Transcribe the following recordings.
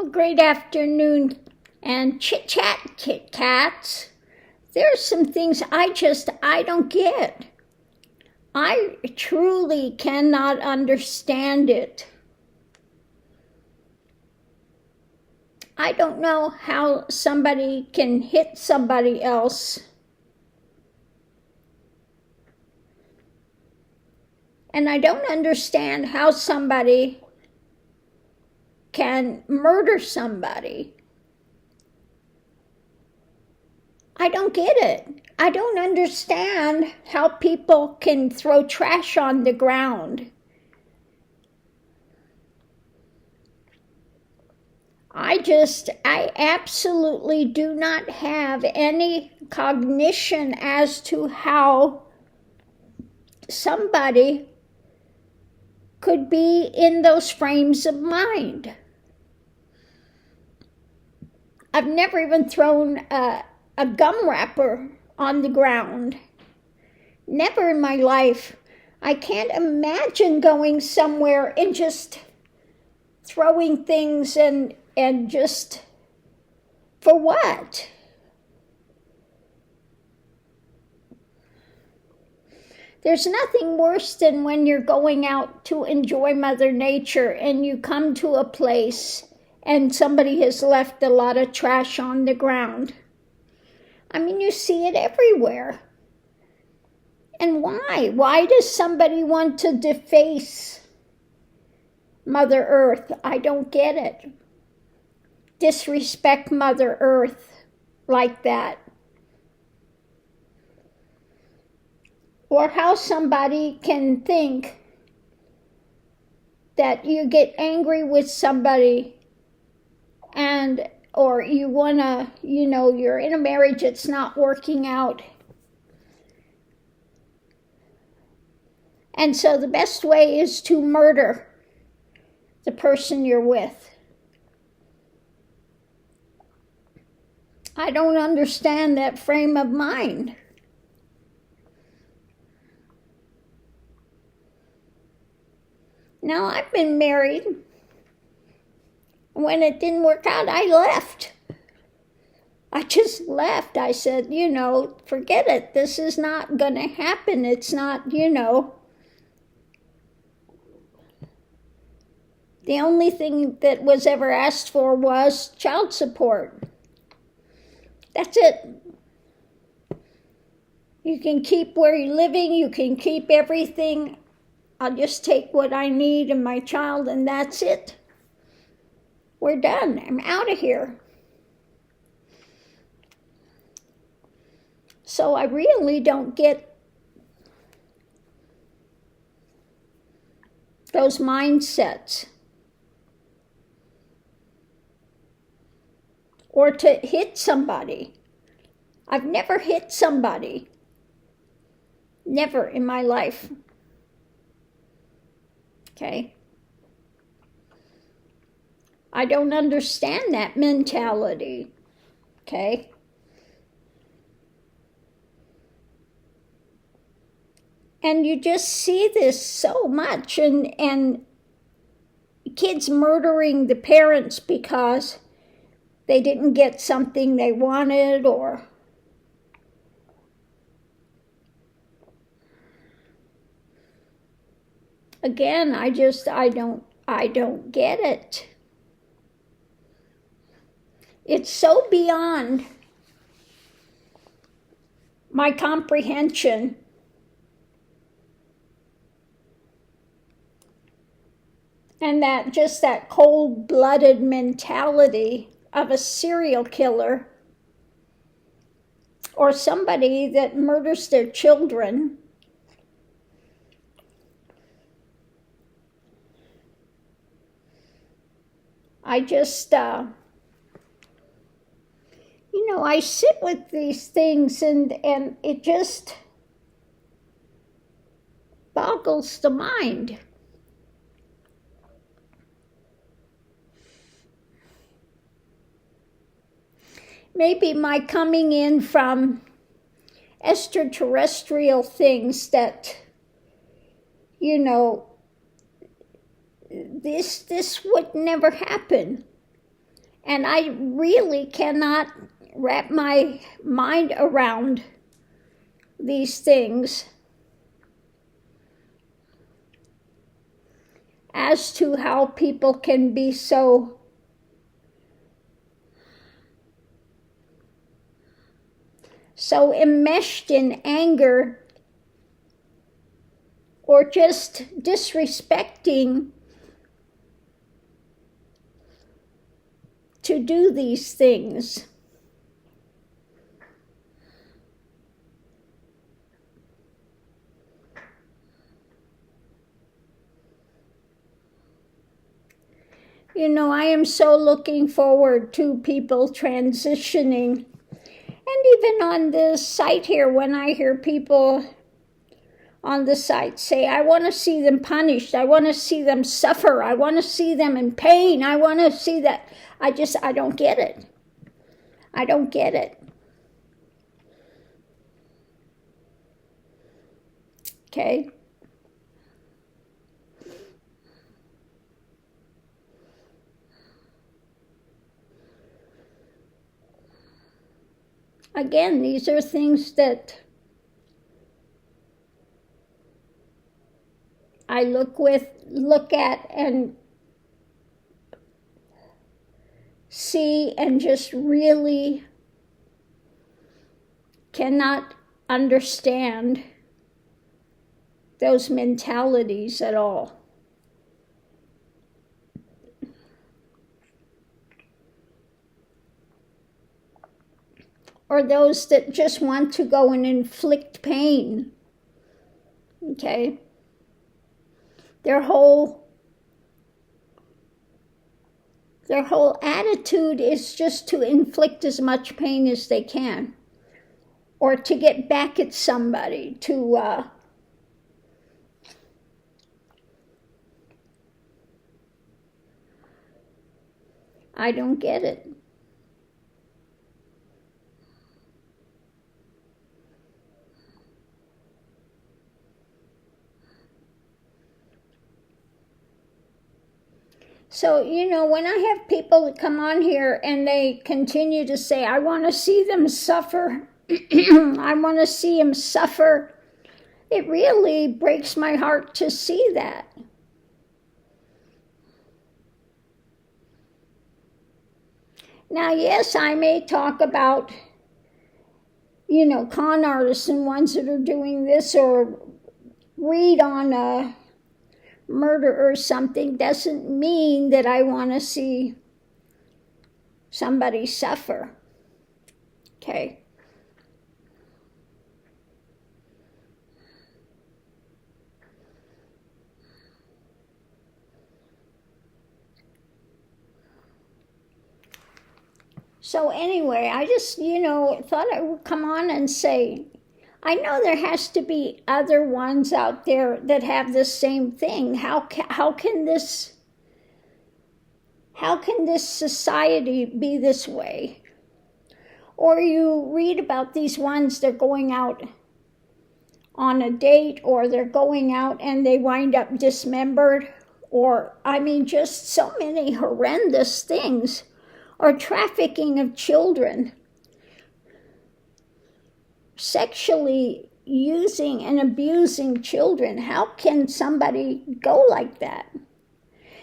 Well, great afternoon and chit-chat, Kit Kats. There's some things I don't get. I truly cannot understand it. I don't know how somebody can hit somebody else and I don't understand how somebody can murder somebody. I don't get it. I don't understand how people can throw trash on the ground. I absolutely do not have any cognition as to how somebody could be in those frames of mind. I've never even thrown a gum wrapper on the ground. Never in my life. I can't imagine going somewhere and just throwing things and just, for what? There's nothing worse than when you're going out to enjoy Mother Nature and you come to a place and somebody has left a lot of trash on the ground. I mean, you see it everywhere. And why? Why does somebody want to deface Mother Earth? I don't get it. Disrespect Mother Earth like that. Or how somebody can think that you get angry with somebody or you want to, you're in a marriage, it's not working out. And so the best way is to murder the person you're with. I don't understand that frame of mind. Now, I've been married. When it didn't work out, I left. I just left. I said, forget it. This is not going to happen. It's not, The only thing that was ever asked for was child support. That's it. You can keep where you're living. You can keep everything. I'll just take what I need and my child, and that's it. We're done. I'm out of here. So I really don't get those mindsets. Or to hit somebody. I've never hit somebody. Never in my life. Okay? I don't understand that mentality. Okay? And you just see this so much, and kids murdering the parents because they didn't get something they wanted, or again, I don't get it. It's so beyond my comprehension. And that cold-blooded mentality of a serial killer or somebody that murders their children. I just, I sit with these things and it just boggles the mind. Maybe my coming in from extraterrestrial things that, this would never happen. And I really cannot wrap my mind around these things as to how people can be so enmeshed in anger or just disrespecting to do these things. You know, I am so looking forward to people transitioning. And even on this site here, when I hear people on the site say, I want to see them punished, I want to see them suffer, I want to see them in pain, I want to see that, I don't get it. I don't get it. Okay? Again, these are things that I look at and see and just really cannot understand those mentalities at all. Or those that just want to go and inflict pain. Okay? Their whole attitude is just to inflict as much pain as they can. Or to get back at somebody, I don't get it. So, you know, when I have people that come on here and they continue to say, I want to see them suffer, I want to see them suffer, it really breaks my heart to see that. Now, yes, I may talk about, you know, con artists and ones that are doing this, or read on a murder or something, doesn't mean that I want to see somebody suffer. Okay? So anyway, I just, you know, thought I would come on and say, I know there has to be other ones out there that have the same thing. How can this society be this way? Or you read about these ones, they're going out on a date, or they're going out and they wind up dismembered, or, I mean, just so many horrendous things, or trafficking of children, sexually using and abusing children. How can somebody go like that?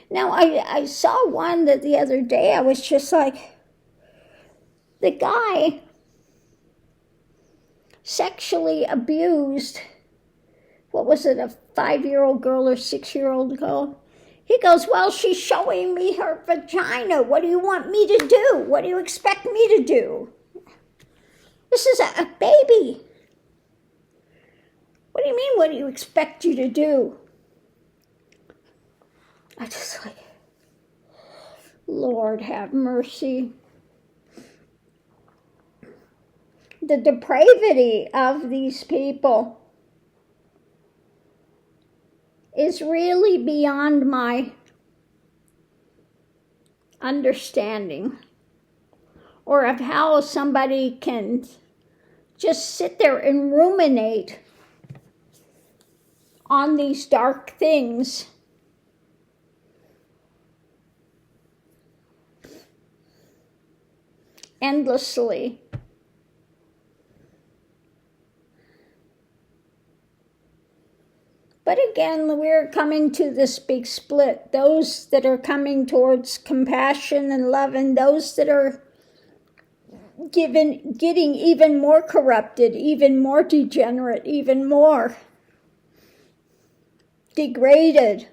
Now, I saw one that the other day, I was just like, the guy sexually abused, what was it, a 5-year-old girl or 6-year-old girl? He goes, well, she's showing me her vagina. What do you want me to do? What do you expect me to do? This is a baby. What do you mean, what do you expect you to do? I just like, Lord have mercy. The depravity of these people is really beyond my understanding, or of how somebody can just sit there and ruminate on these dark things. endlessly. But again, we're coming to this big split. Those that are coming towards compassion and love, and those that are getting even more corrupted, even more degenerate, even more degraded.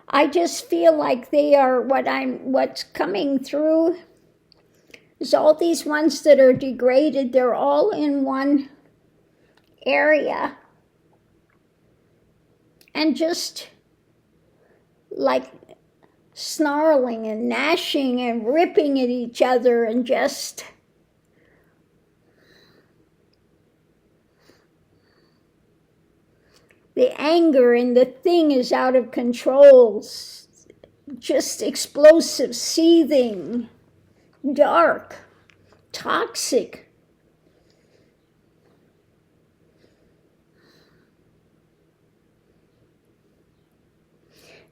I just feel like they are what's coming through is all these ones that are degraded, they're all in one area. And just like snarling and gnashing and ripping at each other, and just the anger and the thing is out of control, just explosive, seething, dark, toxic.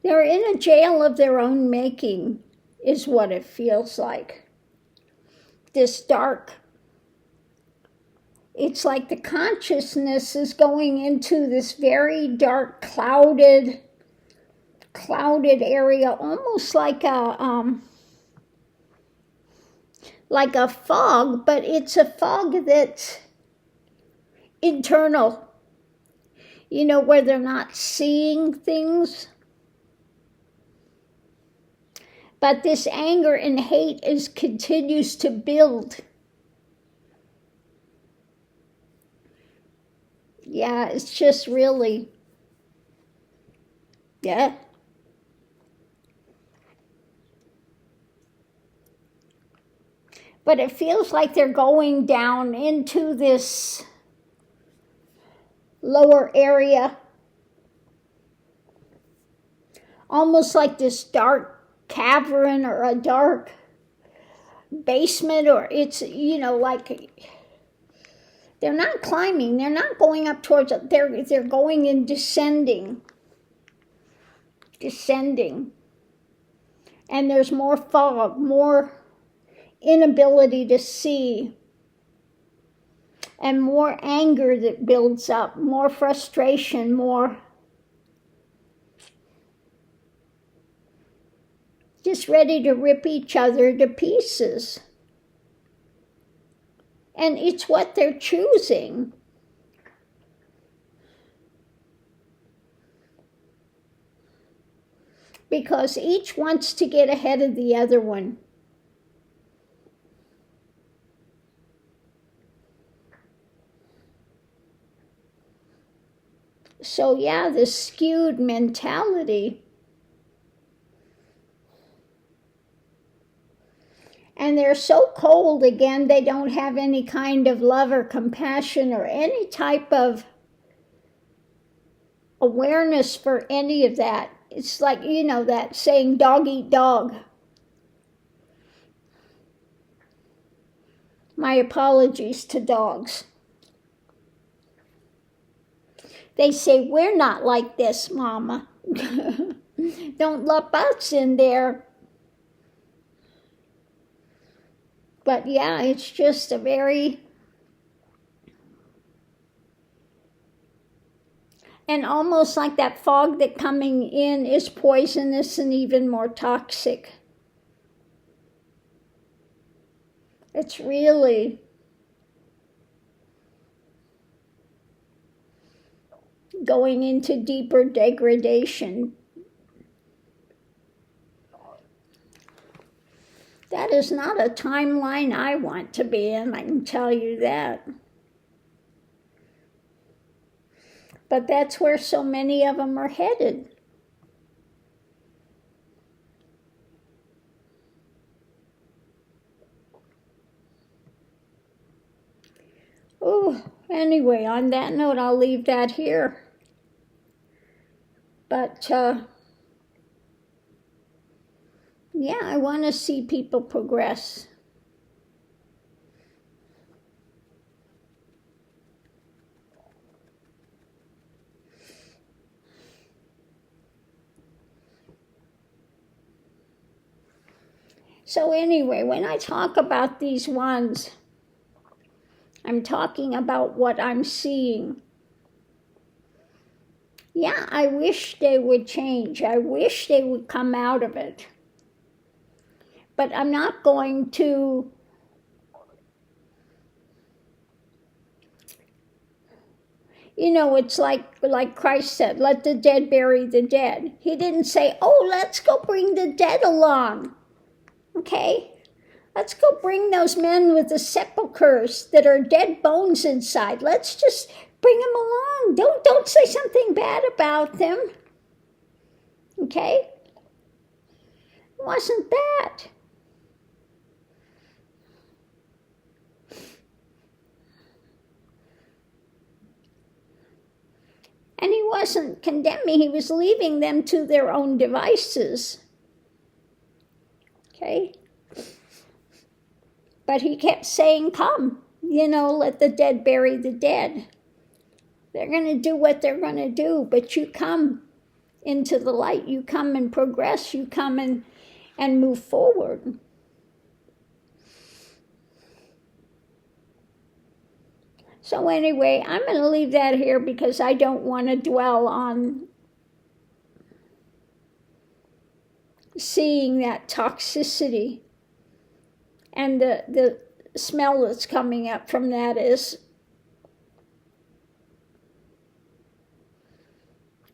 They're in a jail of their own making, is what it feels like. This dark. It's like the consciousness is going into this very dark, clouded area, almost like a fog, but it's a fog that's internal. You know, where they're not seeing things. But this anger and hate continues to build. Yeah, it's just really, yeah. But it feels like they're going down into this lower area. Almost like this dark cavern or a dark basement, or it's, you know, like they're not climbing, they're not going up towards it, they're going in descending. And there's more fog, more inability to see, and more anger that builds up, more frustration, more just ready to rip each other to pieces. And it's what they're choosing. Because each wants to get ahead of the other one. So yeah, this skewed mentality. And they're so cold again, they don't have any kind of love or compassion or any type of awareness for any of that. It's like, you know, that saying, dog eat dog. My apologies to dogs. They say, we're not like this, Mama. Don't lump us in there. But yeah, it's just a very... And almost like that fog that coming in is poisonous and even more toxic. It's really going into deeper degradation. That is not a timeline I want to be in, I can tell you that. But that's where so many of them are headed. Oh, anyway, on that note, I'll leave that here. But, yeah, I want to see people progress. So anyway, when I talk about these ones, I'm talking about what I'm seeing. Yeah, I wish they would change. I wish they would come out of it. But I'm not going to it's like Christ said, let the dead bury the dead. He didn't say, oh, let's go bring the dead along. Okay? Let's go bring those men with the sepulchres that are dead bones inside. Let's just bring them along. Don't say something bad about them. Okay? It wasn't that. And he wasn't condemning, he was leaving them to their own devices. Okay? But he kept saying, come, let the dead bury the dead. They're going to do what they're going to do, but you come into the light, you come and progress, you come and move forward. So anyway, I'm going to leave that here because I don't want to dwell on seeing that toxicity. And the smell that's coming up from that is,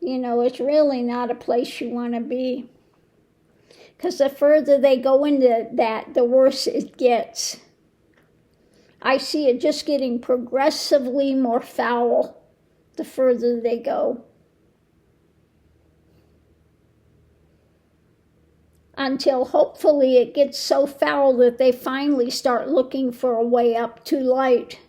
it's really not a place you want to be. Because the further they go into that, the worse it gets. I see it just getting progressively more foul the further they go. Until hopefully it gets so foul that they finally start looking for a way up to light.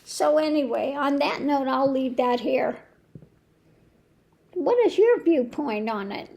So anyway, on that note, I'll leave that here. What is your viewpoint on it?